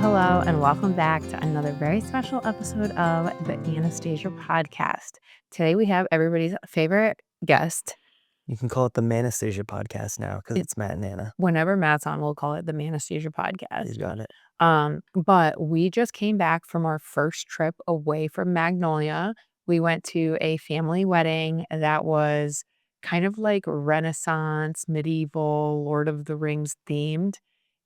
Hello, and welcome back to another very special episode of the Anastasia podcast. Today we have everybody's favorite guest. You can call it the Manastasia podcast now because it's Matt and Anna. Whenever Matt's on, we'll call it the Manastasia podcast. He's got it. But we just came back from our first trip away from Magnolia. We went to a family wedding that was kind of like Renaissance, medieval, Lord of the Rings themed.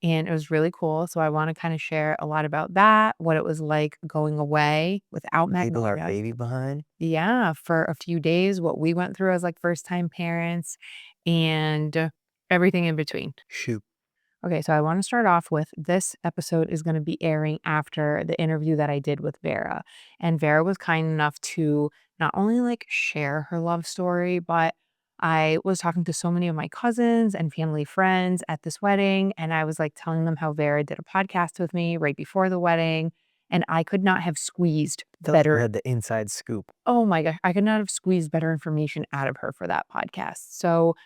And it was really cool. So I want to kind of share a lot about that, what it was like going away without Leaving our Magnolia. baby behind. Yeah, for a few days, what we went through as like first time parents and everything in between. Shoot. Okay, so I want to start off with this episode is going to be airing after the interview that I did with Vera. And Vera was kind enough to not only like share her love story, but I was talking to so many of my cousins and family friends at this wedding. And I was like telling them how Vera did a podcast with me right before the wedding. And I could not have squeezed better. Had the inside scoop. Oh my gosh, I could not have squeezed better information out of her for that podcast. So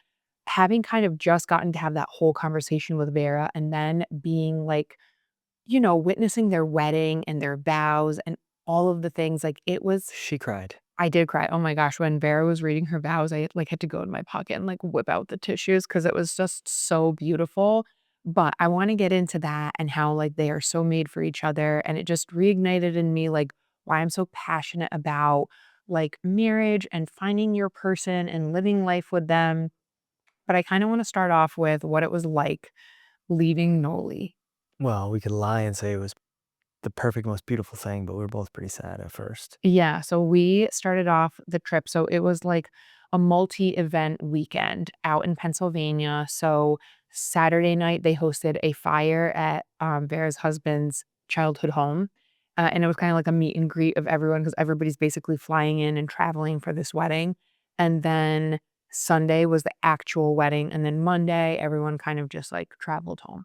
having kind of just gotten to have that whole conversation with Vera and then being like, witnessing their wedding and their vows and all of the things, like it was. She cried. I did cry. Oh my gosh, when Vera was reading her vows, I like had to go in my pocket and like whip out the tissues because it was just so beautiful. But I want to get into that and how like they are so made for each other. And it just reignited in me like why I'm so passionate about like marriage and finding your person and living life with them. But I kind of want to start off with what it was like leaving Noli. Well, we could lie and say it was the perfect, most beautiful thing, but we were both pretty sad at first. Yeah, so we started off the trip. So it was like a multi-event weekend out in Pennsylvania. So Saturday night, they hosted a fire at Vera's husband's childhood home. And it was kind of like a meet and greet of everyone because everybody's basically flying in and traveling for this wedding. And then Sunday was the actual wedding. And then Monday, everyone kind of just like traveled home.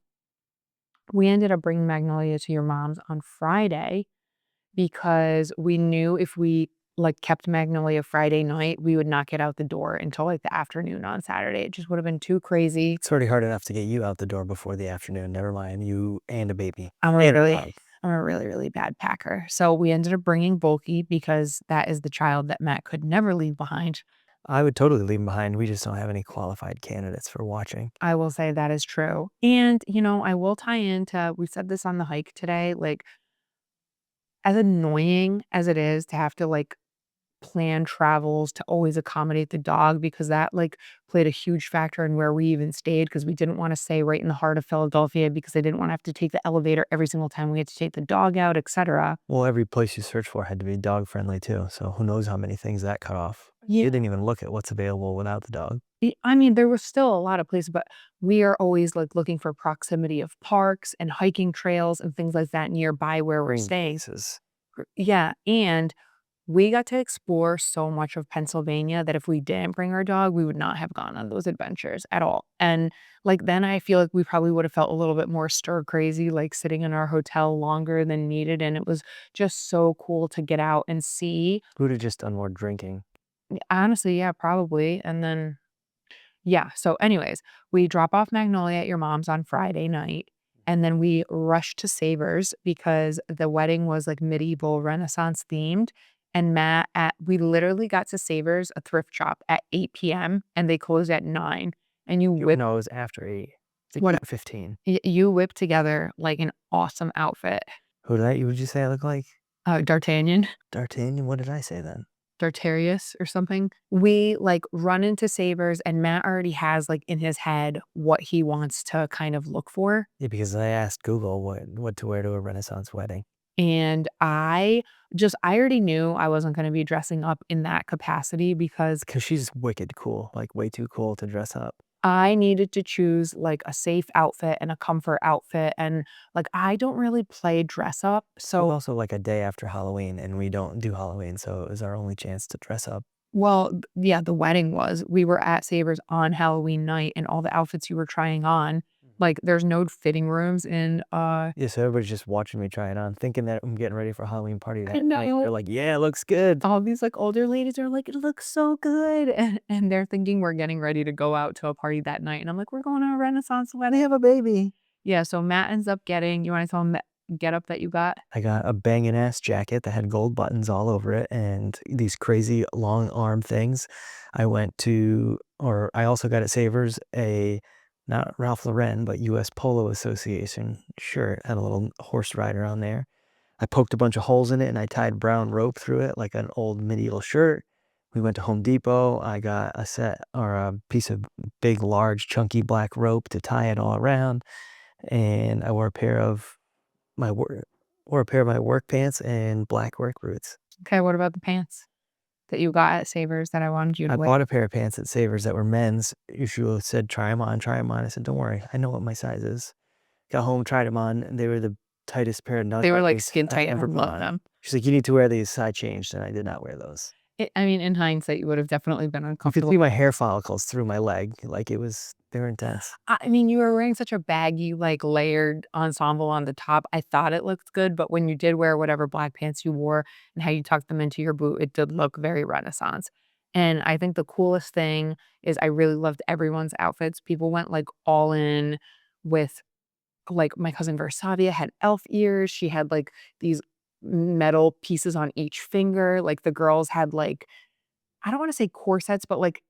We ended up bringing Magnolia to your mom's on Friday because we knew if we like kept Magnolia Friday night, we would not get out the door until like the afternoon on Saturday. It just would have been too crazy. It's already hard enough to get you out the door before the afternoon. Never mind you and a baby. I'm a really, really bad packer. So we ended up bringing Volky because that is the child that Matt could never leave behind. I would totally leave him behind. We just don't have any qualified candidates for watching. I will say that is true. And, I will tie into, we said this on the hike today, like as annoying as it is to have to like plan travels to always accommodate the dog because that like played a huge factor in where we even stayed because we didn't want to stay right in the heart of Philadelphia because I didn't want to have to take the elevator every single time we had to take the dog out, etc. Well, every place you search for had to be dog friendly too. So who knows how many things that cut off. You didn't even look at what's available without the dog. I mean, there was still a lot of places, but we are always like looking for proximity of parks and hiking trails and things like that nearby where we're staying. Yeah. And we got to explore so much of Pennsylvania that if we didn't bring our dog, we would not have gone on those adventures at all. And like then I feel like we probably would have felt a little bit more stir crazy, like sitting in our hotel longer than needed. And it was just so cool to get out and see. We would have just done more drinking. Honestly, yeah, probably. And then, yeah. So anyways, we drop off Magnolia at your mom's on Friday night. And then we rushed to Savers because the wedding was like medieval Renaissance themed. And we literally got to Savers, a thrift shop, at 8 p.m. and they closed at 9. And No, it was after 8. It's like 8:15. You whipped together like an awesome outfit. Who would you say I look like? D'Artagnan. D'Artagnan? What did I say then? D'Artarius or something. We like run into Savers and Matt already has like in his head what he wants to kind of look for. Yeah, because I asked Google what to wear to a Renaissance wedding. And I already knew I wasn't going to be dressing up in that capacity because she's wicked cool, like way too cool to dress up. I needed to choose like a safe outfit and a comfort outfit. And like, I don't really play dress up. So also like a day after Halloween and we don't do Halloween. So it was our only chance to dress up. Well, yeah, the wedding we were at Savers on Halloween night and all the outfits you were trying on Like, there's no fitting rooms in, Yeah, so everybody's just watching me try it on, thinking that I'm getting ready for a Halloween party I that night. know. They're like, "Yeah, it looks good." All these, like, older ladies are like, "It looks so good," and they're thinking we're getting ready to go out to a party that night, and I'm like, "We're going to a Renaissance They wedding." have a baby. Yeah, so Matt ends up getting you wanna tell him get up that you got? I got a banging ass jacket that had gold buttons all over it and these crazy long arm things. I also got at Savers not Ralph Lauren, but US Polo Association shirt. Had a little horse rider on there. I poked a bunch of holes in it and I tied brown rope through it like an old medieval shirt. We went to Home Depot. I got a piece of big, large, chunky black rope to tie it all around. And I my work, wore a pair of my work pants and black work boots. Okay, what about the pants that you got at Savers that I wanted you to I wear? bought a pair of pants at Savers that were men's. Usually said, try them on, try them on. I said, don't worry. I know what my size is. Got home, tried them on, and they were the tightest pair of nut They were, like, leggings skin I tight, I ever put love on. them. She's like, you need to wear these. So I changed, and I did not wear those. I mean, in hindsight, you would have definitely been You could uncomfortable. see my hair follicles through my leg. They were intense. I mean, you were wearing such a baggy, like, layered ensemble on the top. I thought it looked good, but when you did wear whatever black pants you wore and how you tucked them into your boot, it did look very Renaissance. And I think the coolest thing is I really loved everyone's outfits. People went, like, all in with like, my cousin Versavia had elf ears. She had, like, these metal pieces on each finger. Like, the girls had, like, I don't wanna say corsets, but, like,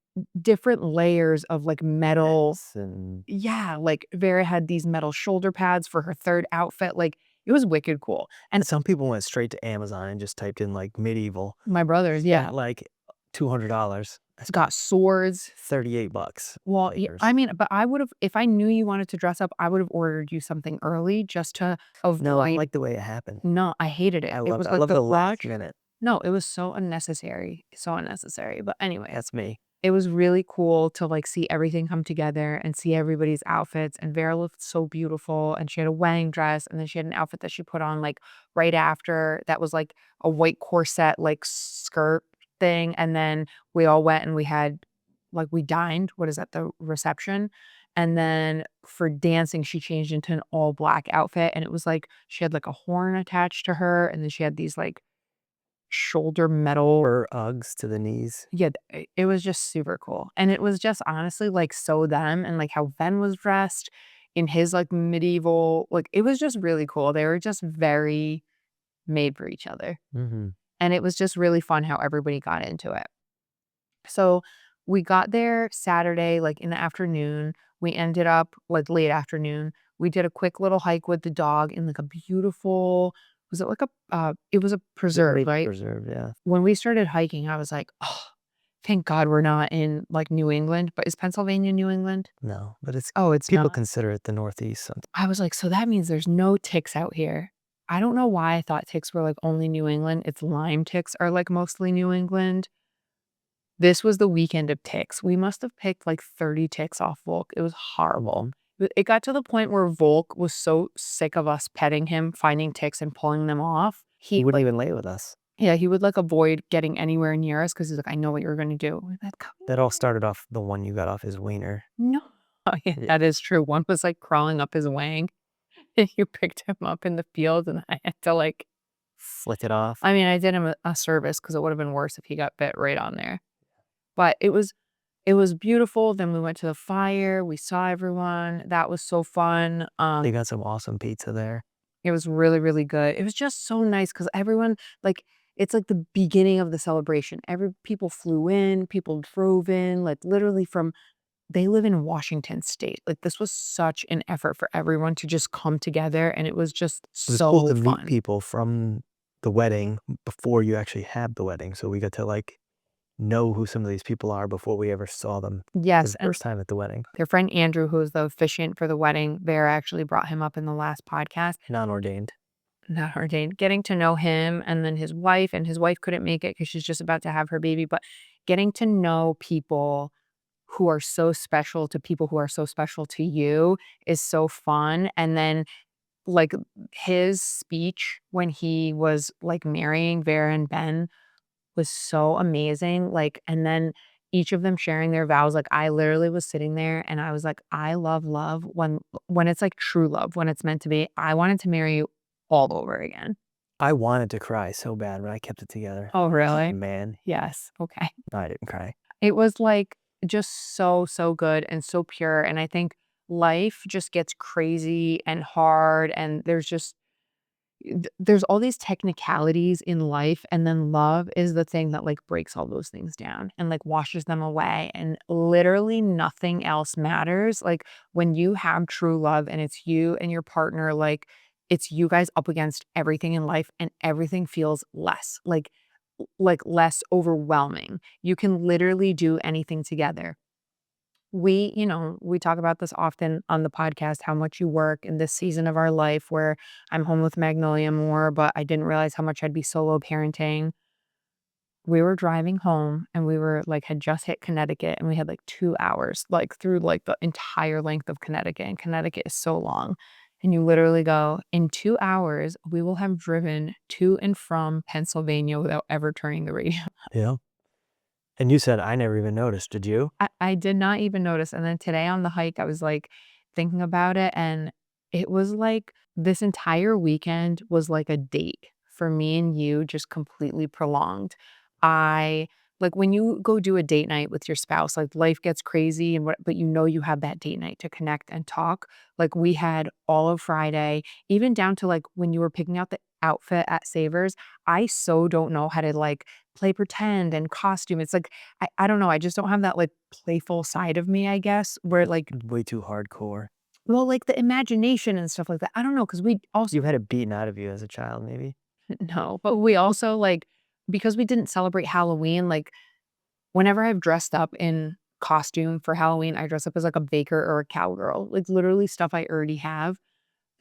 different layers of, like, metal. Hats and Yeah, like, Vera had these metal shoulder pads for her 3rd outfit, like, it was wicked cool, and some people went straight to Amazon and just typed in like medieval. my brothers, yeah, Spent like $200. I spent got swords. 38 bucks. Well, yeah, I Lakers. mean, but I would've if I knew you wanted to dress up, I would've ordered you something early just to No, I avoid. like the way it happened. No, I hated it. It was I like love the the last rush. minute. No, it was so unnecessary, so unnecessary, but anyways, That's me. it was really cool to, like, see everything come together and see everybody's outfits, and Vera looked so beautiful, and she had a wedding dress, and then she had an outfit that she put on, like, right after that was, like, a white corset, like, skirt thing, and then we all went and we had like, we dined, what is that, the reception, and then for dancing, she changed into an all black outfit, and it was, like she had, like, a horn attached to her, and then she had these, like, shoulder metal. Fur Uggs to the knees. Yeah, it was just super cool, and it was just honestly, like, so them and, like, how Ben was dressed in his, like, medieval like, it was just really cool. They were just very made for each other, Mhm. and it was just really fun how everybody got into it. So, we got there Saturday, like, in the afternoon. We ended up, like, late afternoon. We did a quick little hike with the dog in, like, a beautiful was it like a, it was a preserve, Nature right? preserve, yeah. When we started hiking, I was like, "Oh, thank God we're not in, like, New England," but is Pennsylvania New England? No, but it's Oh, it's people not? consider it the Northeast some. I was like, "So that means there's no ticks out here." I don't know why I thought ticks were, like, only New England. It's Lyme ticks are, like, mostly New England. This was the weekend of ticks. We must have picked, like, 30 ticks off Volk. It was horrible. Mhm. It got to the point where Volk was so sick of us petting him, finding ticks, and pulling them off. He He, wouldn't like even lay with us. yeah, he would, like, avoid getting anywhere near us because he's like, "I know what you're gonna do." We're like, "Come That all started off the one you got off his wiener. no." Oh, yeah, Yeah. that is true. One was, like, crawling up his wang, and you picked him up in the field, and I had to, like Flick it off. I mean, I did him a service because it would've been worse if he got bit right on there. But it was beautiful. Then we went to the fire, we saw everyone. That was so fun. They got some awesome pizza there. It was really, really good. It was just so nice because everyone like, it's like the beginning of the celebration. Every people flew in, people drove in, like, literally from they live in Washington State. Like, this was such an effort for everyone to just come together, and it was just It was cool so to meet fun. people from the wedding before you actually had the wedding, so we got to, like, know who some of these people are before we ever saw them for Yes, the and first time at the wedding. their friend Andrew, who was the officiant for the wedding, Vera actually brought him up in the last podcast. Non-ordained. Not ordained. Getting to know him and then his wife couldn't make it because she's just about to have her baby, but getting to know people who are so special to people who are so special to you is so fun, and then, like, his speech when he was, like, marrying Vera and Ben was so amazing, like, and then each of them sharing their vows, like, I literally was sitting there and I was like, "I love love when it's, like, true love, when it's meant to be. I wanted to marry you all over again." I wanted to cry so bad, but I kept it together. Oh, really? Man, Yes, okay. no, I didn't cry. It was, like, just so, so good and so pure, and I think life just gets crazy and hard, and there's all these technicalities in life, and then love is the thing that, like, breaks all those things down and, like, washes them away, and literally nothing else matters. Like, when you have true love and it's you and your partner, like, it's you guys up against everything in life, and everything feels less, like, less overwhelming. You can literally do anything together. We talk about this often on the podcast, how much you work in this season of our life where I'm home with Magnolia more, but I didn't realize how much I'd be solo parenting. We were driving home and we were like, had just hit Connecticut and we had like 2 hours, like through like the entire length of Connecticut. And Connecticut is so long. And you literally go, in 2 hours, we will have driven to and from Pennsylvania without ever turning the radio. Yeah. And you said I never even noticed, did you? I did not even notice, and then today on the hike, I was, like, thinking about it, and it was like this entire weekend was like a date for me and you, just completely prolonged. I like, when you go do a date night with your spouse, like, life gets crazy and what but you know you have that date night to connect and talk. Like, we had all of Friday, even down to, like, when you were picking out the outfit at Savers, I so don't know how to, like, play pretend and costume. It's like I don't know, I just don't have that, like, playful side of me, I guess, where, like Way too hardcore. well, like, the imagination and stuff like that. I don't know, because we also You had it beaten out of you as a child, maybe? no, but we also, like because we didn't celebrate Halloween, like, whenever I've dressed up in costume for Halloween, I dress up as, like, a baker or a cowgirl, like, literally stuff I already have.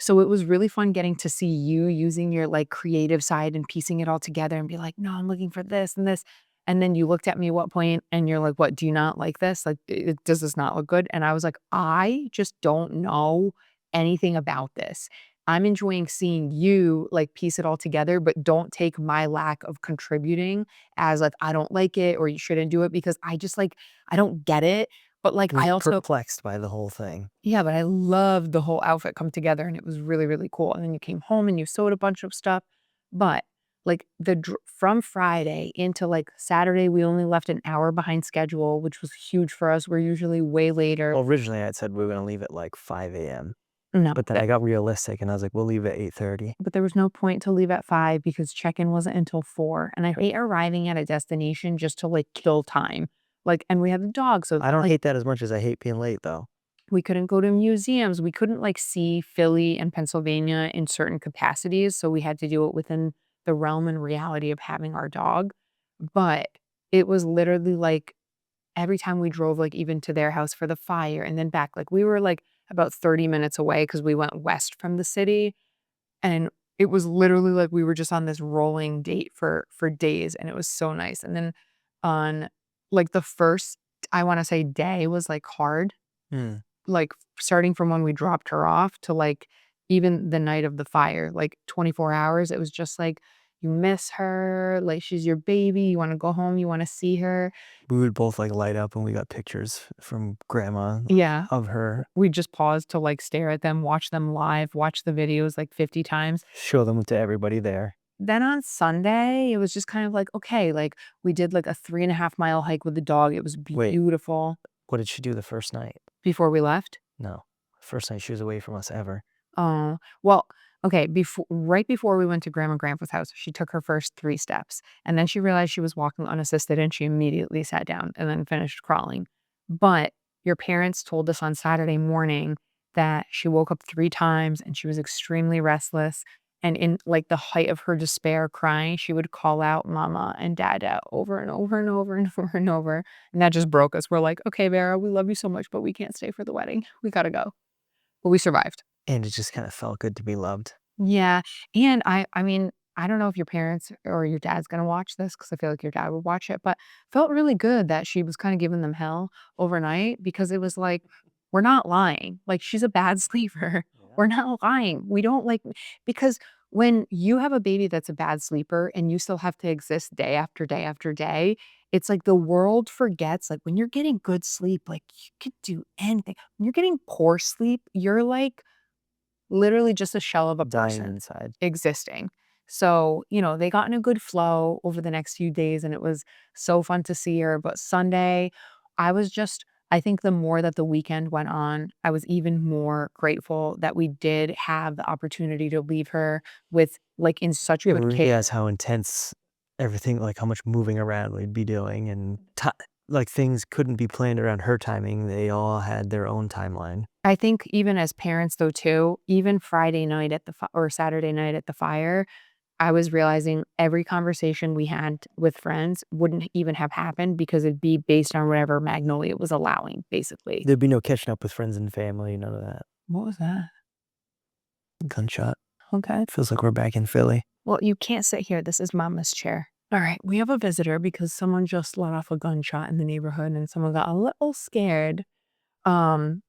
So it was really fun getting to see you using your, like, creative side and piecing it all together and be like, "No, I'm looking for this and this." And then you looked at me at what point and you're like, "What, do you not like this? Like, does this not look good?" And I was like, "I just don't know anything about this. I'm enjoying seeing you, like, piece it all together, but don't take my lack of contributing as, like, I don't like it or you shouldn't do it because I just, like, I don't get it." But, like, I was I also perplexed by the whole thing. yeah, but I loved the whole outfit come together, and it was really, really cool, and then you came home and you sewed a bunch of stuff, but, like, from Friday into, like, Saturday, we only left an hour behind schedule, which was huge for us, we're usually way later. Well, originally, I'd said we were gonna leave at, like, 5 AM, No, but then I got realistic, and I was like, "We'll leave at 8:30." but there was no point to leave at 5 because check-in wasn't until 4, and I hate arriving at a destination just to, like, kill time, like and we had the dog, so, I don't like hate that as much as I hate being late, though. we couldn't go to museums, we couldn't, like, see Philly and Pennsylvania in certain capacities, so we had to do it within the realm and reality of having our dog, but it was literally, like, every time we drove, like, even to their house for the fire and then back, like, we were, like, about 30 minutes away because we went west from the city, and it was literally like we were just on this rolling date for days, and it was so nice, and then on, like, the first, I wanna say, day was, like, hard, Hmm. like, starting from when we dropped her off to, like, even the night of the fire, like, 24 hours, it was just like, you miss her, like, she's your baby, you wanna go home, you wanna see her. We would both, like, light up when we got pictures from grandma Yeah, of her, we just paused to, like, stare at them, watch them live, watch the videos, like, 50 times. show them to everybody there. Then on Sunday, it was just kind of like, okay, like, we did, like, a 3.5 mile hike with the dog, it was Wait, beautiful. what did she do the first night? Before we left? No. First night she was away from us ever. Oh, well, okay, right before we went to Grandma and Grandpa's house, she took her first 3 steps, and then she realized she was walking unassisted, and she immediately sat down and then finished crawling. But your parents told us on Saturday morning that she woke up 3 times, and she was extremely restless, and in, like, the height of her despair crying, she would call out mama and dada over and over and over and over and over, and that just broke us. We're like, "Okay, Vera, we love you so much, but we can't stay for the wedding. We gotta go." But we survived. And it just kinda felt good to be loved. Yeah, and I mean, I don't know if your parents or your dad's gonna watch this because I feel like your dad would watch it, but felt really good that she was kinda giving them hell overnight because it was like, "We're not lying, like, she's a bad sleeper. Yeah. We're not lying. We don't like" because when you have a baby that's a bad sleeper and you still have to exist day after day after day, It's like the world forgets, like, when you're getting good sleep, like, you could do anything. When you're getting poor sleep, you're, like, literally just a shell of a Dying person inside. existing. So, they got in a good flow over the next few days, and it was so fun to see her, but Sunday, I was just I think the more that the weekend went on, I was even more grateful that we did have the opportunity to leave her with, like, in such You good ever realize care. how intense everything, like how much moving around we'd be doing, and like things couldn't be planned around her timing. They all had their own timeline. I think even as parents though too, even Friday night at the fi or Saturday night at the fire, I was realizing every conversation we had with friends wouldn't even have happened because it'd be based on whatever Magnolia was allowing, basically. There'd be no catching up with friends and family, none of that. What was that? Gunshot. Okay. Feels like we're back in Philly. Well, you can't sit here. This is mama's chair. All right. We have a visitor because someone just let off a gunshot in the neighborhood and someone got a little scared. Um,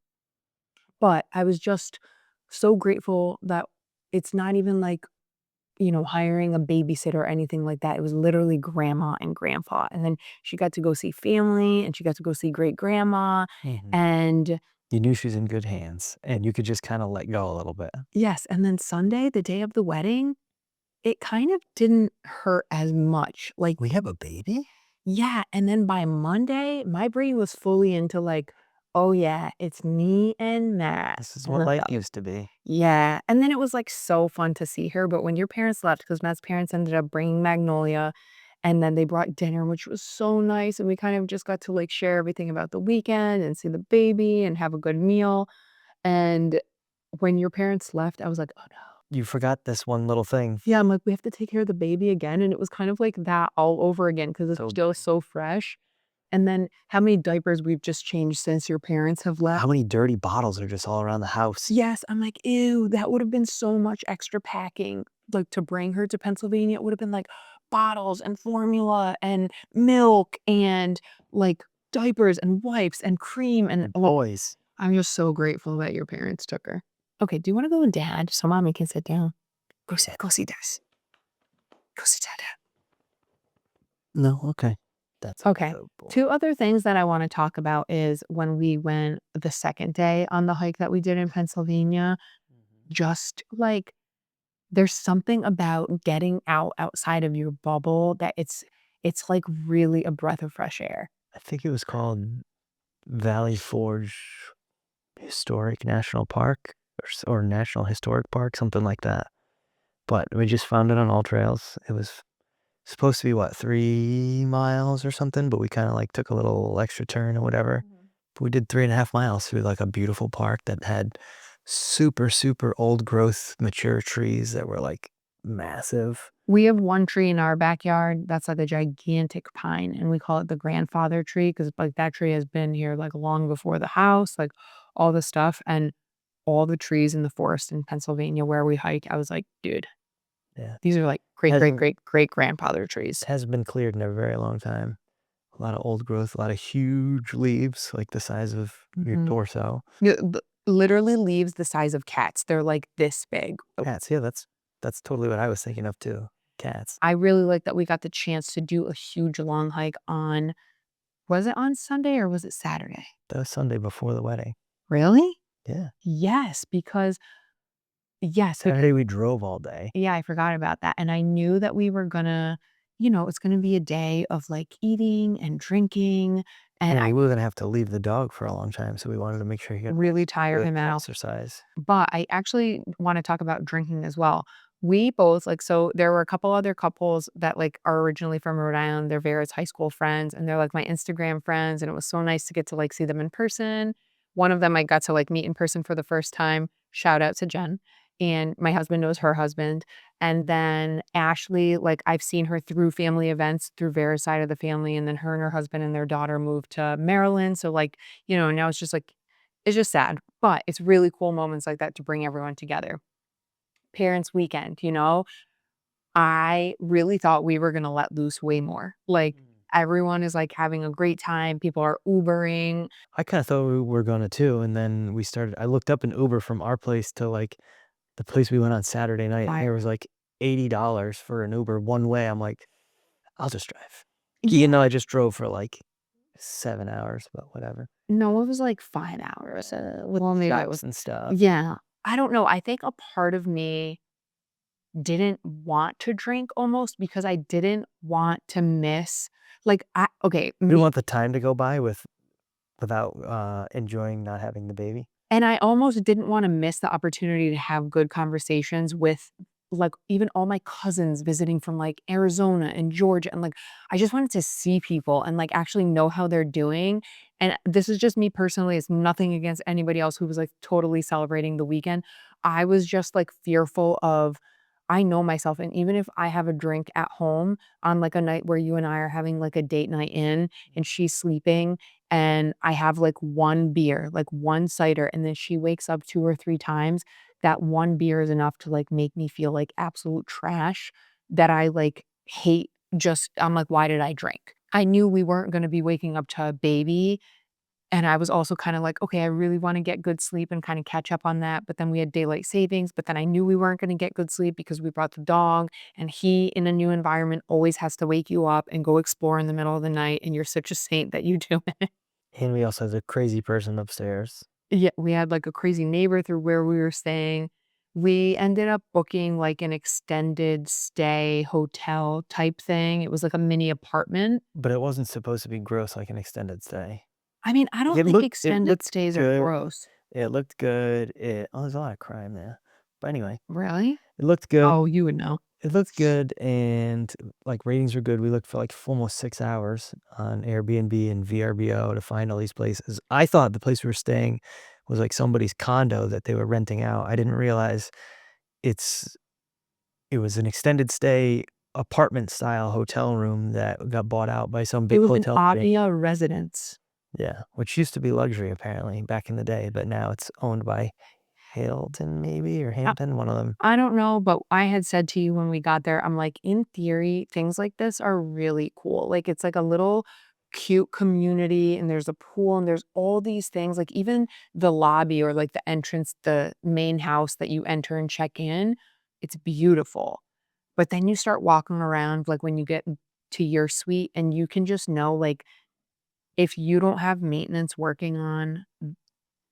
but I was just so grateful that it's not even like, hiring a babysitter or anything like that. It was literally grandma and grandpa. And then she got to go see family and she got to go see great grandma. Mhm. And You knew she was in good hands, and you could just kinda let go a little bit. yes, and then Sunday, the day of the wedding, it kind of didn't hurt as much. Like, We have a baby? yeah, and then by Monday, my brain was fully into like, "Oh, yeah, it's me and Matt." This is what life used to be. Yeah, and then it was, like, so fun to see her, but when your parents left, because Matt's parents ended up bringing Magnolia, and then they brought dinner, which was so nice, and we kind of just got to, like, share everything about the weekend and see the baby and have a good meal, and when your parents left, I was like, "Oh, no." You forgot this one little thing. Yeah, I'm like, "We have to take care of the baby again," and it was kind of like that all over again because it's So, still so fresh, and then how many diapers we've just changed since your parents have left. how many dirty bottles are just all around the house? Yes, I'm like, "Ew, that would have been so much extra packing." Like, to bring her to Pennsylvania, it would have been, like, bottles and formula and milk and, like, diapers and wipes and cream and And oh, toys. I'm just so grateful that your parents took her. Okay, do you wanna go with dad so mommy can sit down? Go see dad. Go see dad. No? Okay. That's Okay. acceptable. 2 other things that I wanna talk about is when we went the 2nd day on the hike that we did in Pennsylvania, Mhm. just, like, there's something about getting outside of your bubble that it's, like, really a breath of fresh air. I think it was called Valley Forge Historic National Park, or National Historic Park, something like that. But we just found it on All Trails. It was supposed to be, what, 3 miles or something, but we kinda, like, took a little extra turn or whatever. Mhm. But we did 3.5 miles through, like, a beautiful park that had super, super old growth mature trees that were, like, massive. We have one tree in our backyard that's, like, a gigantic pine, and we call it the grandfather tree because like, that tree has been here, like, long before the house, like, all the stuff, and all the trees in the forest in Pennsylvania where we hike, I was like, "Dude, Yeah. these are, like, great, great, Hasn't great, great grandfather trees." hasn't been cleared in a very long time. A lot of old growth, a lot of huge leaves, like the size of your Mhm. torso. Yeah, literally leaves the size of cats, they're, like, this big. Cats, yeah, that's totally what I was thinking of too. Cats. I really like that we got the chance to do a huge long hike on was it on Sunday or was it Saturday? That was Sunday before the wedding. Really? Yeah. Yes, because yes, because Saturday we drove all day. yeah, I forgot about that, and I knew that we were gonna it's gonna be a day of, like, eating and drinking, and And I we were gonna have to leave the dog for a long time, so we wanted to make sure he got really tire good him out. exercise. But I actually wanna talk about drinking as well. We both so there were a couple other couples that, like, are originally from Rhode Island, they're Vera's high school friends, and they're, like, my Instagram friends, and it was so nice to get to, like, see them in person. One of them I got to, like, meet in person for the first time, shout out to Jen, and my husband knows her husband, and then Ashley, like, I've seen her through family events through Vera's side of the family, and then her and her husband and their daughter moved to Maryland, so, like, now it's just, like it's just sad, but it's really cool moments like that to bring everyone together. Parents' weekend, I really thought we were gonna let loose way more. Like, Mm. everyone is, like, having a great time, people are Ubering. I kinda thought we were gonna too, and then I looked up an Uber from our place to, like, the place we went on Saturday night, and Fire. there was, like, $80 for an Uber one way. I'm like, "I'll just drive." You Yeah. know, I just drove for like 7 hours, but whatever. No, it was like 5 hours, with Well, maybe it stops. wasn't stuff. Yeah. I don't know, I think a part of me didn't want to drink almost because I didn't want to miss like, I okay, We me want the time to go by without, enjoying not having the baby. and I almost didn't wanna miss the opportunity to have good conversations with, like, even all my cousins visiting from, like, Arizona and Georgia, and, like, I just wanted to see people and, like, actually know how they're doing, and this is just me personally, it's nothing against anybody else who was, like, totally celebrating the weekend. I was just, like, fearful of I know myself, and even if I have a drink at home on, like, a night where you and I are having, like, a date night in, and she's sleeping and I have, like, 1 beer, like, 1 cider, and then she wakes up 2 or 3 times, that 1 beer is enough to, like, make me feel like absolute trash that I, like, hate just I'm like, "Why did I drink?" I knew we weren't gonna be waking up to a baby, and I was also kinda like, "Okay, I really wanna get good sleep and kinda catch up on that," but then we had daylight savings, but then I knew we weren't gonna get good sleep because we brought the dog, and he, in a new environment, always has to wake you up and go explore in the middle of the night, and you're such a saint that you do it. And we also had a crazy person upstairs. Yeah, we had, like, a crazy neighbor through where we were staying. We ended up booking, like, an extended stay hotel type thing. It was like a mini apartment. But it wasn't supposed to be gross like an extended stay. I mean, I don't think It extended looked stays are good. gross. It looked good. There's a lot of crime there. But anyway, Really? it looked good. Oh, you would know. It looked good and, like, ratings were good. We looked for, like, for almost 6 hours on Airbnb and VRBO to find all these places. I thought the place we were staying was, like, somebody's condo that they were renting out. I didn't realize it's it was an extended stay apartment-style hotel room that got bought out by some It big was an hotel chain. Avia residence. Yeah, which used to be luxury apparently back in the day, but now it's owned by Hilton maybe or Hampton, one of them. I don't know, but I had said to you when we got there, I'm like, in theory, things like this are really cool. Like, it's like a little cute community, and there's a pool, and there's all these things. Like, even the lobby or like the entrance, the main house that you enter and check in, it's beautiful. But then you start walking around, like when you get to your suite, and you can just know, like, if you don't have maintenance working on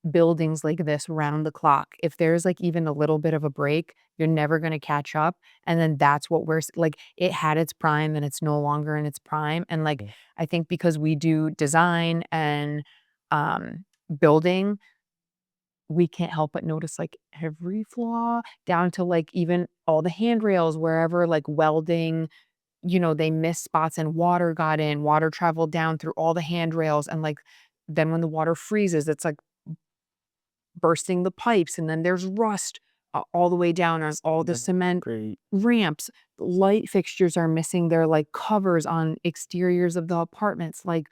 buildings like this round the clock. If there's, like, even a little bit of a break, you're never gonna catch up, and then that's what we're s like, it had its prime, and it's no longer in its prime, and, like, Yeah. I think because we do design and, building, we can't help but notice, like, every flaw down to, like, even all the handrails wherever, like, welding, they missed spots and water got in, water traveled down through all the handrails, and, like, then when the water freezes, it's, like, bursting the pipes, and then there's rust all the way down on all the That's cement great. ramps. Light fixtures are missing their, like, covers on exteriors of the apartments, like,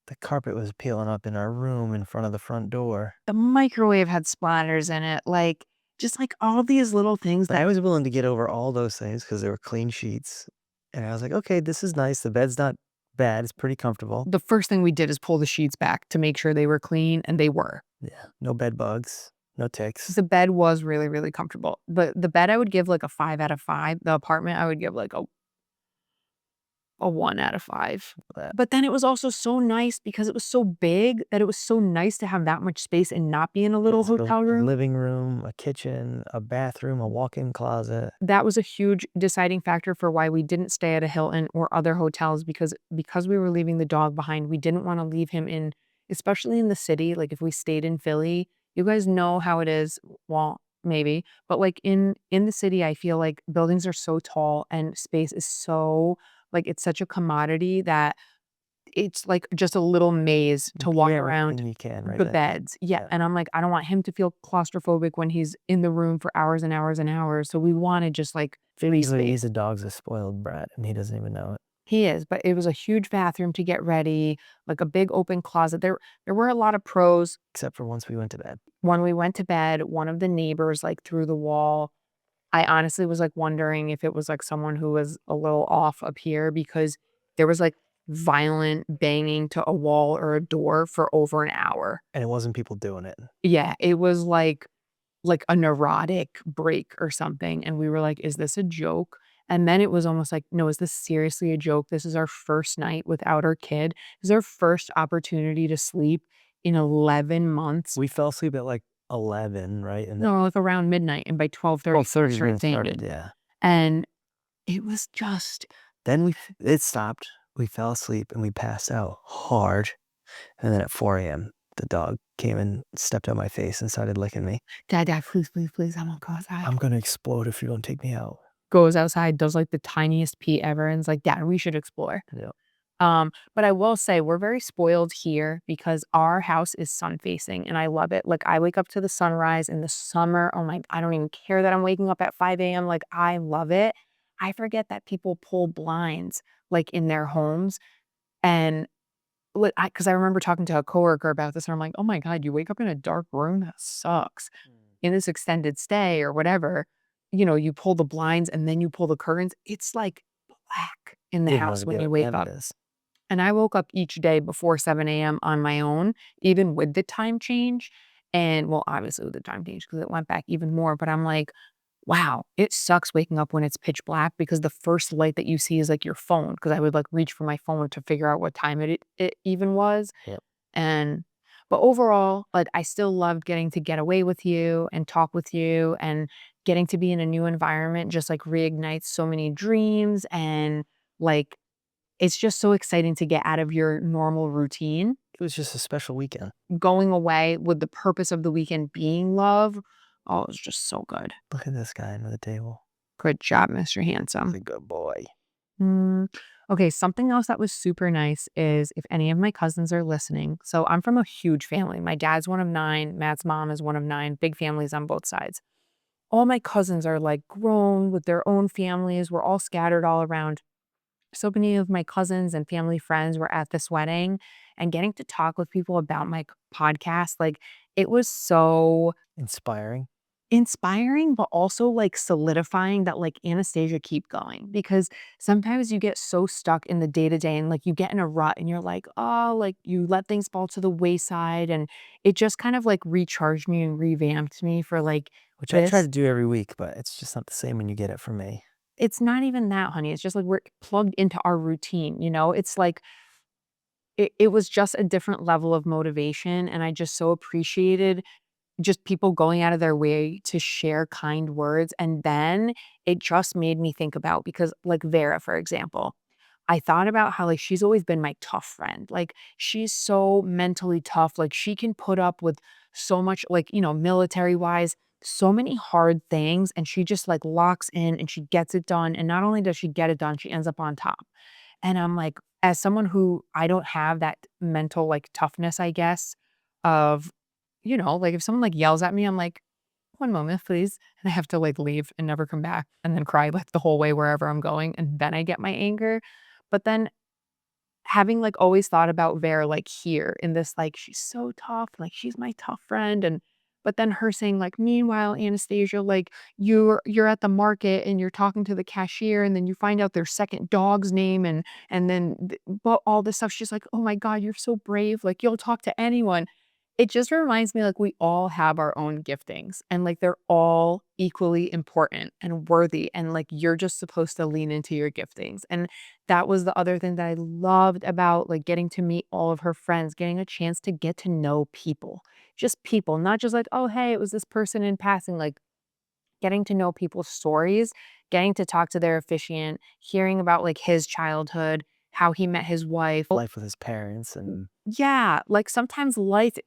The carpet was peeling up in our room in front of the front door. the microwave had splatters in it, like, just, like, all these little things But I that was willing to get over all those things because they were clean sheets, and I was like, "Okay, this is nice. The bed's not bad. It's pretty comfortable." the first thing we did is pull the sheets back to make sure they were clean, and they were. Yeah, no bed bugs, no ticks. The bed was really, really comfortable. The bed I would give, like, a 5 out of 5. The apartment, I would give, like, a 1 out of 5. But But then it was also so nice because it was so big that it was so nice to have that much space and not be in a little it's a hotel room. living room, a kitchen, a bathroom, a walk-in closet. That was a huge deciding factor for why we didn't stay at a Hilton or other hotels because we were leaving the dog behind, we didn't wanna leave him in especially in the city, like, if we stayed in Philly, you guys know how it is well, maybe, but, like, in the city, I feel like buildings are so tall and space is so like, it's such a commodity that it's like just a little maze You to can get walk around everything you can right the there. beds. Yeah, Yeah. and I'm like, I don't want him to feel claustrophobic when he's in the room for hours and hours and hours, so we wanted just, like, free Usually he's space. a dog's a spoiled brat, and he doesn't even know it, He is, but it was a huge bathroom to get ready, like a big open closet. There were a lot of pros. except for once we went to bed. When we went to bed, one of the neighbors, like, through the wall, I honestly was, like, wondering if it was, like, someone who was a little off up here because there was, like, violent banging to a wall or a door for over an hour. And it wasn't people doing it. Yeah, it was like a neurotic break or something, and we were like, "Is this a joke?" And then it was almost like, "No, is this seriously a joke? This is our first night without our kid. This is our first opportunity to sleep in 11 months." We fell asleep at, like, 11, right? And then No, like around midnight, and by 12:30, we 12:30 started then singing. started, yeah. And it was just Then it stopped, we fell asleep, and we passed out hard, and then at 4 a.m., the dog came and stepped on my face and started licking me. "Dad, dad, please, please, please, I'm gonna go outside." "I'm gonna explode if you don't take me out." Goes outside, does, like, the tiniest pee ever, and is like, "Dad, we should explore." Yeah. But I will say we're very spoiled here because our house is sun facing and I love it. Like I wake up to the sunrise in the summer. Oh my, I don't even care that I'm waking up at 5 a.m. Like I love it. I forget that people pull blinds like in their homes. And because I remember talking to a coworker about this and I'm like, oh my God, you wake up in a dark room? That sucks. Mm. In this extended stay or whatever, you pull the blinds and then you pull the curtains. It's like black in the You have no house when idea you what wake time it up. is. And I woke up each day before 7 AM on my own, even with the time change, and well, obviously with the time change because it went back even more, but I'm like, "Wow, it sucks waking up when it's pitch black because the first light that you see is, like, your phone. Because I would, like, reach for my phone to figure out what time it even was, Yep. and but overall, like, I still loved getting to get away with you and talk with you, and getting to be in a new environment just, like, reignites so many dreams and, like, it's just so exciting to get out of your normal routine, It was just a special weekend. going away with the purpose of the weekend being love. Oh, it was just so good. Look at this guy under the table. Good job, Mr. He's Handsome. a good boy. Mm, okay, something else that was super nice is if any of my cousins are listening. So I'm from a huge family. My dad's one of 9, Matt's mom is one of 9, big families on both sides. All my cousins are like grown with their own families. We're all scattered all around. So many of my cousins and family friends were at this wedding and getting to talk with people about my podcast, like, it was so Inspiring. inspiring, but also, like, solidifying that, like, Anastasia, keep going because sometimes you get so stuck in the day to day and, like, you get in a rut and you're like, "Oh," like, you let things fall to the wayside, and it just kind of, like, recharged me and revamped me for, like, Which I try this. to do every week, but it's just not the same when you get it from me. It's not even that, honey, it's just, like, we're plugged into our routine, you know? It's like it was just a different level of motivation, and I just so appreciated just people going out of their way to share kind words, and then it just made me think about because, like, Vera, for example, I thought about how, like, she's always been my tough friend, like, she's so mentally tough, like, she can put up with so much, like, military-wise, so many hard things, and she just, like, locks in and she gets it done, and not only does she get it done, she ends up on top. And I'm like, as someone who I don't have that mental, like, toughness, I guess, of, like, if someone, like, yells at me, I'm like, "1 moment, please." And I have to, like, leave and never come back and then cry, like, the whole way wherever I'm going, and then I get my anger. But then having, like, always thought about Vera, like, here in this, like, she's so tough, like, she's my tough friend, and but then her saying, like, "Meanwhile, Anastasia, like, you're at the market and you're talking to the cashier, and then you find out their second dog's name, and then but all this stuff." She's like, "Oh my god, you're so brave, like, you'll talk to anyone." It just reminds me, like, we all have our own giftings, and, like, they're all equally important and worthy, and, like, you're just supposed to lean into your giftings, and that was the other thing that I loved about, like, getting to meet all of her friends, getting a chance to get to know people. Just people, not just like, "Oh, hey, it was this person in passing," like, getting to know people's stories, getting to talk to their officiant, hearing about, like, his childhood, how he met his wife. Life with his parents and Yeah, like, sometimes life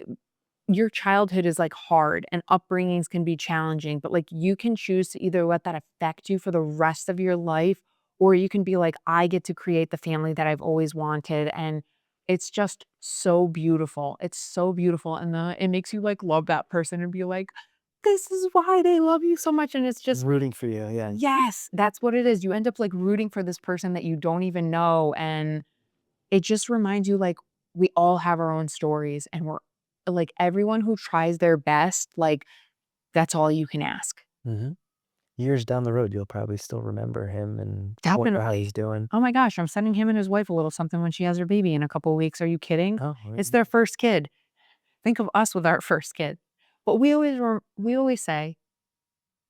your childhood is, like, hard and upbringings can be challenging, but, like, you can choose to either let that affect you for the rest of your life, or you can be like, "I get to create the family that I've always wanted," and it's just so beautiful. It's so beautiful, and it makes you, like, love that person and be like, "This is why they love you so much," and it's just rooting for you, yeah. yes, that's what it is. You end up, like, rooting for this person that you don't even know, and it just reminds you, like, we all have our own stories, and we're like, everyone who tries their best, like, that's all you can ask. Mhm. Years down the road, you'll probably still remember him and wonder how Definitely. he's doing. Oh my gosh, I'm sending him and his wife a little something when she has her baby in a couple weeks. Are you kidding? Oh, It's their first kid. Think of us with our first kid. But we always say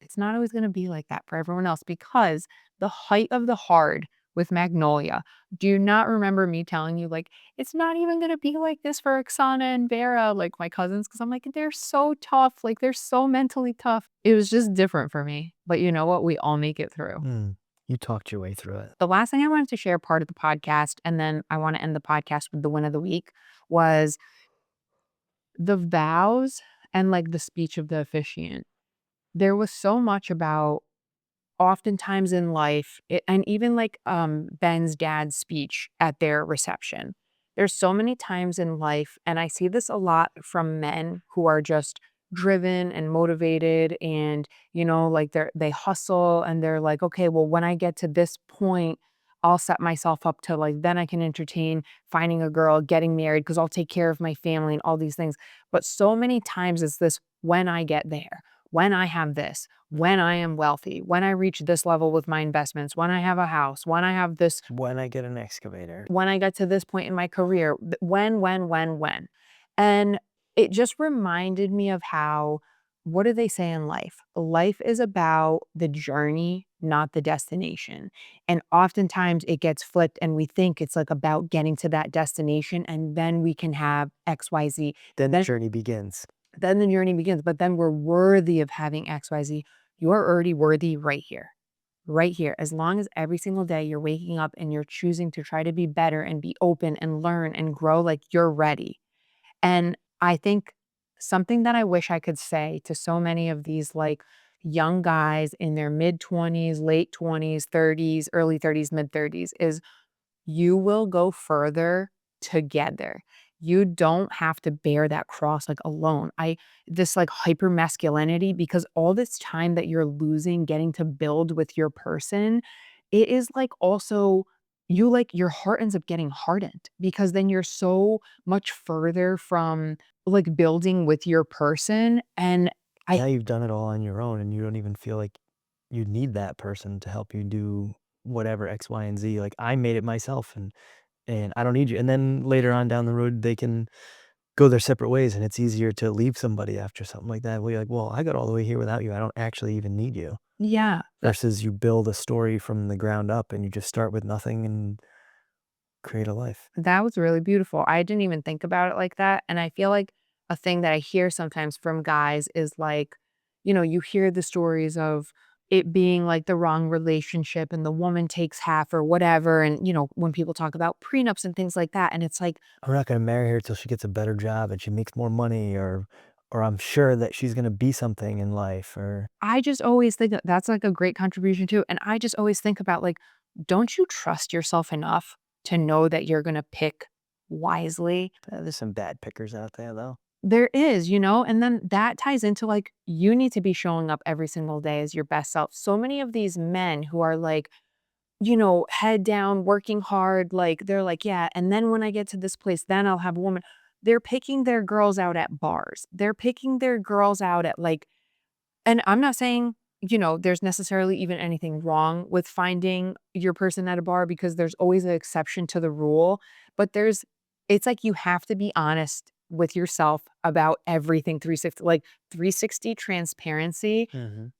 It's not always gonna be like that for everyone else because the height of the hard with Magnolia, do you not remember me telling you, like, "It's not even gonna be like this for Oksana and Vera," like, my cousins, because 'cause I'm like, "They're so tough, like, they're so mentally tough." It was just different for me, but you know what? We all make it through. Mm, you talked your way through it. The last thing I wanted to share part of the podcast, and then I wanna end the podcast with the win of the week, was the vows and, like, the speech of the officiant. There was so much about oftentimes in life, and even like Ben's dad's speech at their reception. There's so many times in life, and I see this a lot from men who are just driven and motivated and like they hustle and they're like, okay, well, when I get to this point, I'll set myself up to like then I can entertain finding a girl, getting married because I'll take care of my family and all these things. But so many times it's this when I get there, when I have this, when I am wealthy, when I reach this level with my investments, when I have a house, when I have this, When I get an excavator. when I get to this point in my career, when. And it just reminded me of how, what do they say in life? Life is about the journey, not the destination. And oftentimes it gets flipped and we think it's like about getting to that destination and then we can have XYZ. Then the Then journey begins. then the journey begins, but then we're worthy of having XYZ. You're already worthy right here, right here. As long as every single day you're waking up and you're choosing to try to be better and be open and learn and grow, like you're ready. And I think something that I wish I could say to so many of these like young guys in their mid 20s, late 20s, 30s, early 30s, mid 30s is you will go further together. You don't have to bear that cross like alone. This like hyper masculinity because all this time that you're losing getting to build with your person, it is like also you like your heart ends up getting hardened because then you're so much further from like building with your person and I Now you've done it all on your own and you don't even feel like you need that person to help you do whatever X, Y, and Z. Like I made it myself and I don't need you. And then later on down the road they can go their separate ways and it's easier to leave somebody after something like that. Where you're like, well, I got all the way here without you. I don't actually even need you. yeah. Versus you build a story from the ground up and you just start with nothing and create a life. That was really beautiful. I didn't even think about it like that, and I feel like a thing that I hear sometimes from guys is like, you hear the stories of it being like the wrong relationship and the woman takes half or whatever, and, when people talk about prenups and things like that, and it's like, I'm not gonna marry her till she gets a better job and she makes more money or I'm sure that she's gonna be something in life or I just always think that that's like a great contribution too, and I just always think about like, don't you trust yourself enough to know that you're gonna pick wisely? there's some bad pickers out there though. There is, and then that ties into like you need to be showing up every single day as your best self. So many of these men who are like, head down, working hard, like they're like, yeah, and then when I get to this place, then I'll have a woman. They're picking their girls out at bars. They're picking their girls out at like and I'm not saying, there's necessarily even anything wrong with finding your person at a bar because there's always an exception to the rule. But it's like you have to be honest with yourself about everything 360, like 360 transparency. Mhm.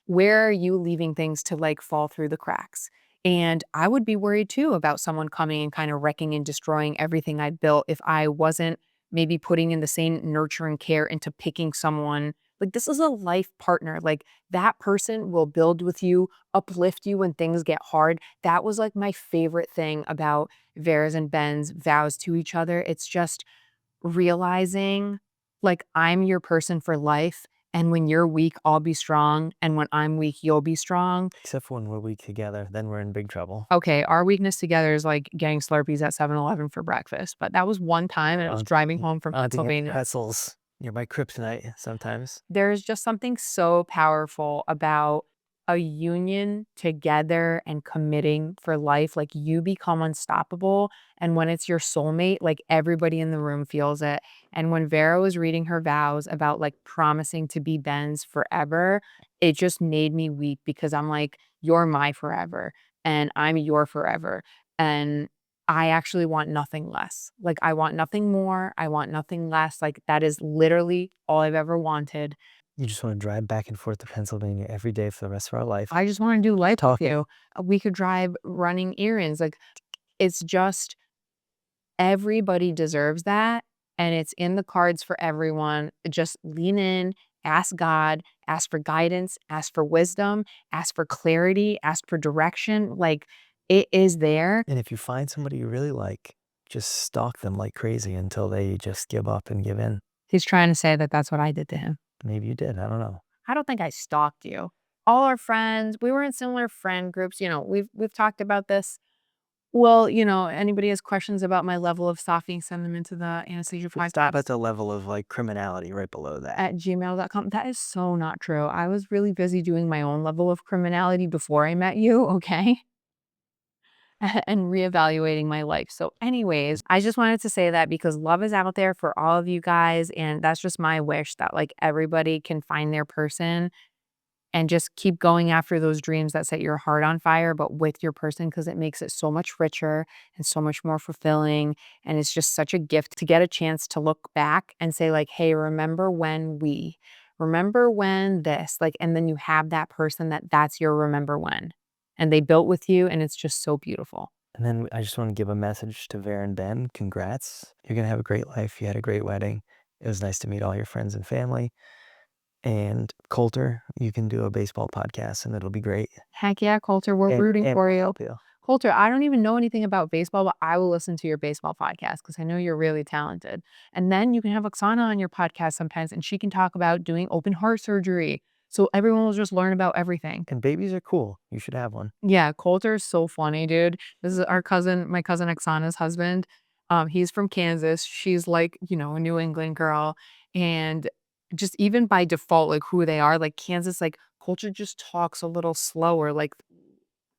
Where are you leaving things to like fall through the cracks? And I would be worried too about someone coming and kind of wrecking and destroying everything I built if I wasn't maybe putting in the same nurture and care into picking someone. Like this is a life partner. Like that person will build with you, uplift you when things get hard. That was like my favorite thing about Vera's and Ben's vows to each other. It's just realizing, like, I'm your person for life, and when you're weak, I'll be strong, and when I'm weak, you'll be strong. Except for when we're weak together, then we're in big trouble. Okay, our weakness together is, like, getting Slurpees at 7-Eleven for breakfast, but that was one time, and I was Auntie driving home from Auntie Aunt Pennsylvania. pretzels. You're my kryptonite sometimes. There's just something so powerful about a union together and committing for life. Like you become unstoppable. And when it's your soulmate, like everybody in the room feels it. And when Vera was reading her vows about like promising to be Ben's forever, it just made me weep because I'm like, you're my forever and I'm your forever. And I actually want nothing less. Like, I want nothing more. I want nothing less. Like, that is literally all I've ever wanted. You just wanna drive back and forth to Pennsylvania every day for the rest of our life. I just wanna do life with Talking. you. We could drive running errands, like, it's just everybody deserves that, and it's in the cards for everyone. Just lean in, ask God, ask for guidance, ask for wisdom, ask for clarity, ask for direction, like, it is there. And if you find somebody you really like, just stalk them like crazy until they just give up and give in. He's trying to say that that's what I did to him. Maybe you did, I don't know. I don't think I stalked you. All our friends, we were in similar friend groups, we've talked about this. Well, anybody has questions about my level of stalking, send them into the Anesthesia Stop podcast at the level of, like, criminality right below that. at gmail.com. That is so not true. I was really busy doing my own level of criminality before I met you, okay? And reevaluating my life. So, anyways, I just wanted to say that because love is out there for all of you guys. And that's just my wish that like everybody can find their person and just keep going after those dreams that set your heart on fire, but with your person, because it makes it so much richer and so much more fulfilling. And it's just such a gift to get a chance to look back and say, like, hey, remember when this, like, and then you have that person that's your remember when. And they built with you, and it's just so beautiful. And then I just wanna give a message to Vera and Ben, congrats. You're gonna have a great life, you had a great wedding. It was nice to meet all your friends and family. And Coulter, you can do a baseball podcast, and it'll be great. Heck yeah, Coulter, we're rooting And for we'll you. help you. Coulter, I don't even know anything about baseball, but I will listen to your baseball podcast because I know you're really talented. And then you can have Oksana on your podcast sometimes, and she can talk about doing open heart surgery. So everyone will just learn about everything. And babies are cool, you should have one. Yeah, Coulter is so funny, dude. This is my cousin Oksana's husband. He's from Kansas. She's like, a New England girl. And just even by default, like who they are, like Kansas, like Coulter just talks a little slower. Like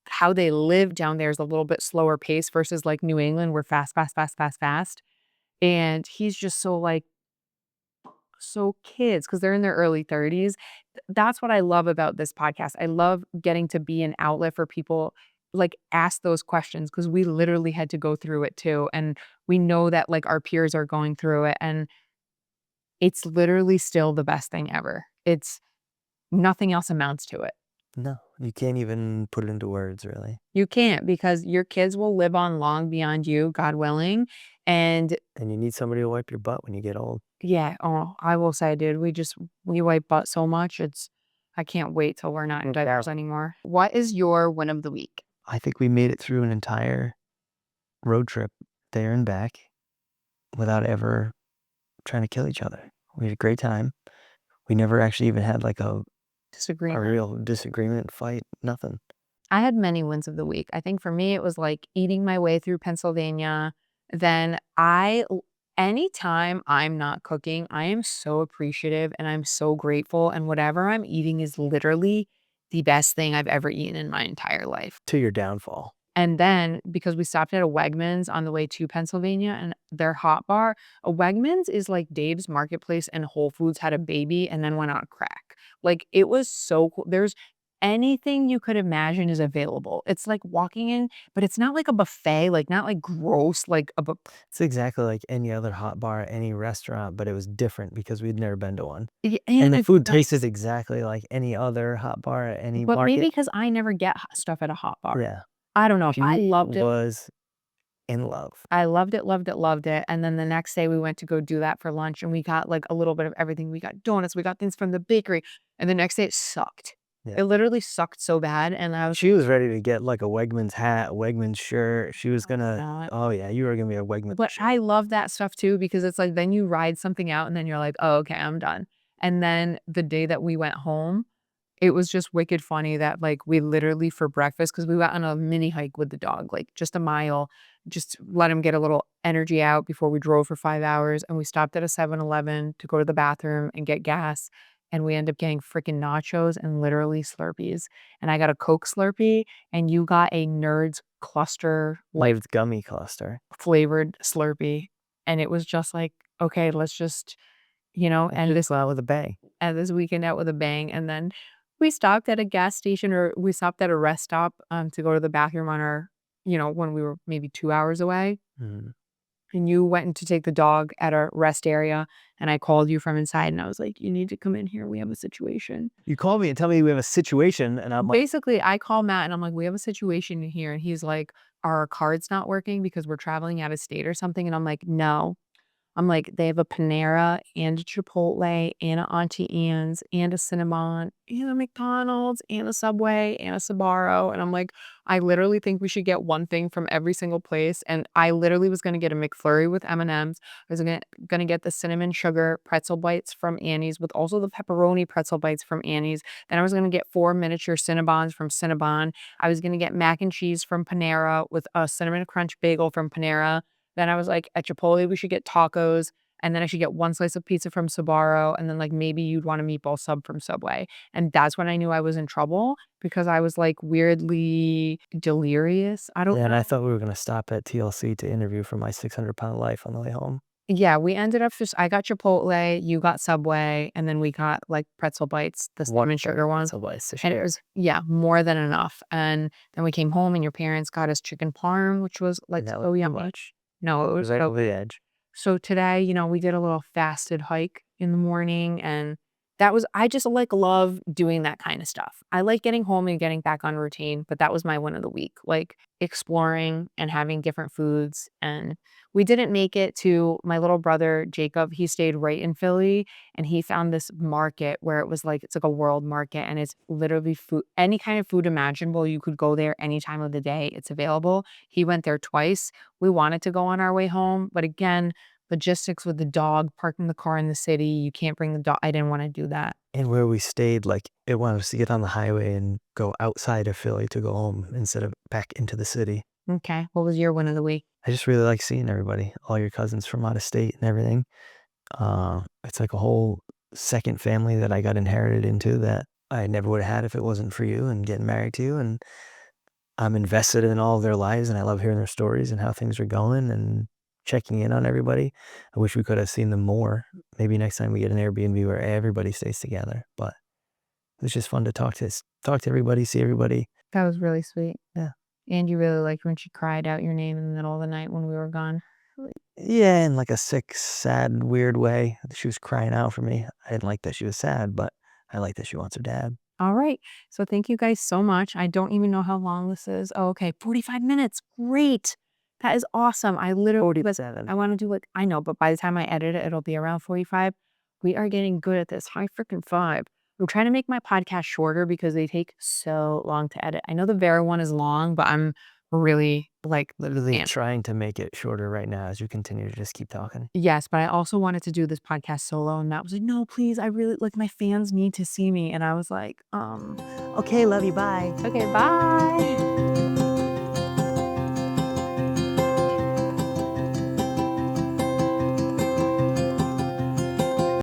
how they live down there is a little bit slower pace versus like New England, we're fast, fast, fast, fast, fast. And he's just so like so kids because they're in their early 30s. That's what I love about this podcast. I love getting to be an outlet for people like ask those questions because we literally had to go through it too. And we know that like our peers are going through it and it's literally still the best thing ever. It's nothing else amounts to it. No, you can't even put it into words, really. You can't because your kids will live on long beyond you, God willing. And And you need somebody to wipe your butt when you get old. yeah, oh, I will say, dude, we wipe butt so much. I can't wait till we're not in diapers anymore. What is your win of the week? I think we made it through an entire road trip there and back without ever trying to kill each other. We had a great time. We never actually even had, like, a Disagreement. real disagreement, fight, nothing. I had many wins of the week. I think for me, it was like eating my way through Pennsylvania. Then anytime I'm not cooking, I am so appreciative and I'm so grateful. And whatever I'm eating is literally the best thing I've ever eaten in my entire life. To your downfall. And then because we stopped at a Wegmans on the way to Pennsylvania and their hot bar, a Wegmans is like Dave's Marketplace and Whole Foods had a baby and then went on crack. Like it was so cool. There's anything you could imagine is available. It's like walking in, but it's not like a buffet, like not like gross, like a It's exactly like any other hot bar, any restaurant, but it was different because we'd never been to one. and And the it's food nice. tasted exactly like any other hot bar at any But maybe market. because I never get stuff at a hot bar. Yeah. I don't know. I She loved it. was in love. I loved it, loved it, loved it, and then the next day we went to go do that for lunch, and we got, like, a little bit of everything. We got donuts, we got things from the bakery, and the next day it sucked. Yeah. It literally sucked so bad, and I was She was ready to get, like, a Wegmans hat, a Wegmans shirt. She was like, gonna "Not." oh, yeah, you were gonna be a Wegmans But shirt. I love that stuff too because it's like then you ride something out and then you're like, "Oh, okay, I'm done." And then the day that we went home, it was just wicked funny that, like, we literally for breakfast because we went on a mini hike with the dog, like, just a mile, just let him get a little energy out before we drove for 5 hours, and we stopped at a 7-Eleven to go to the bathroom and get gas, and we ended up getting freaking nachos and literally Slurpees, and I got a Coke Slurpee, and you got a Nerds cluster, like, Lived gummy cluster. flavored Slurpee, and it was just like, "Okay, let's just, end this Go out with a bang. weekend out with a bang," and then we stopped at a gas station or we stopped at a rest stop, to go to the bathroom on our when we were maybe 2 hours away, Mhm. and you went in to take the dog at a rest area, and I called you from inside, and I was like, "You need to come in here, we have a situation." You call me and tell me we have a situation, and I'm like, Basically, I call Matt, and I'm like, "We have a situation in here," and he's like, "Are our cards not working because we're traveling out of state or something?" And I'm like, "No." I'm like, "They have a Panera and a Chipotle and a Auntie Anne's and a Cinnabon and a McDonald's and a Subway and a Sbarro," and I'm like, "I literally think we should get one thing from every single place," and I literally was gonna get a McFlurry with M&Ms. I was gonna get the cinnamon sugar pretzel bites from Annie's with also the pepperoni pretzel bites from Annie's. Then I was gonna get 4 miniature Cinnabons from Cinnabon. I was gonna get mac and cheese from Panera with a cinnamon crunch bagel from Panera. Then I was like, at Chipotle, we should get tacos, and then I should get 1 slice of pizza from Sbarro, and then, like, maybe you'd want a meatball sub from Subway. And that's when I knew I was in trouble because I was, like, weirdly delirious. I don't "Man, I know. thought we were gonna stop at TLC to interview for My 600-Pound Life on the way home." Yeah, we ended up just I got Chipotle, you got Subway, and then we got, like, pretzel bites, the One cinnamon bag sugar of ones, pretzel bites to and it share. was yeah, more than enough. And then we came home, and your parents got us chicken parm, which was, like, And that was so too yummy. much. No, it It was was right so over the edge. So today, we did a little fasted hike in the morning, and that was I just, like, love doing that kinda stuff. I like getting home and getting back on routine, but that was my win of the week, like, exploring and having different foods. And we didn't make it to my little brother, Jacob. He stayed right in Philly, and he found this market where it was like it's like a world market, and it's literally food any kind of food imaginable, you could go there any time of the day, it's available. He went there twice. We wanted to go on our way home, but again, logistics with the dog, parking the car in the city, you can't bring the dog. I didn't wanna do that. And where we stayed, like, it wanted us to get on the highway and go outside of Philly to go home instead of back into the city. Okay, what was your win of the week? I just really like seeing everybody, all your cousins from out of state and everything. It's like a whole second family that I got inherited into that I never would have had if it wasn't for you and getting married to you, and I'm invested in all of their lives, and I love hearing their stories and how things are going and checking in on everybody. I wish we could have seen them more. Maybe next time we get an Airbnb where everybody stays together, but it was just fun to talk to everybody, see everybody. That was really sweet. Yeah. And you really liked when she cried out your name in the middle of the night when we were gone. Yeah, in like a sick, sad, weird way. She was crying out for me. I didn't like that she was sad, but I like that she wants her dad. All right. So thank you guys so much. I don't even know how long this is. Oh, okay. 45 minutes. Great. That is awesome. I literally was, 47. I want to do like, I know, but by the time I edit it, it'll be around 45. We are getting good at this. High freaking five. I'm trying to make my podcast shorter because they take so long to edit. I know the Vera one is long, but I'm really like, Literally man. trying to make it shorter right now as you continue to just keep talking. Yes, but I also wanted to do this podcast solo, and Matt was like, "No, please, I really like my fans need to see me." And I was like, Okay, love you. Bye. okay, bye."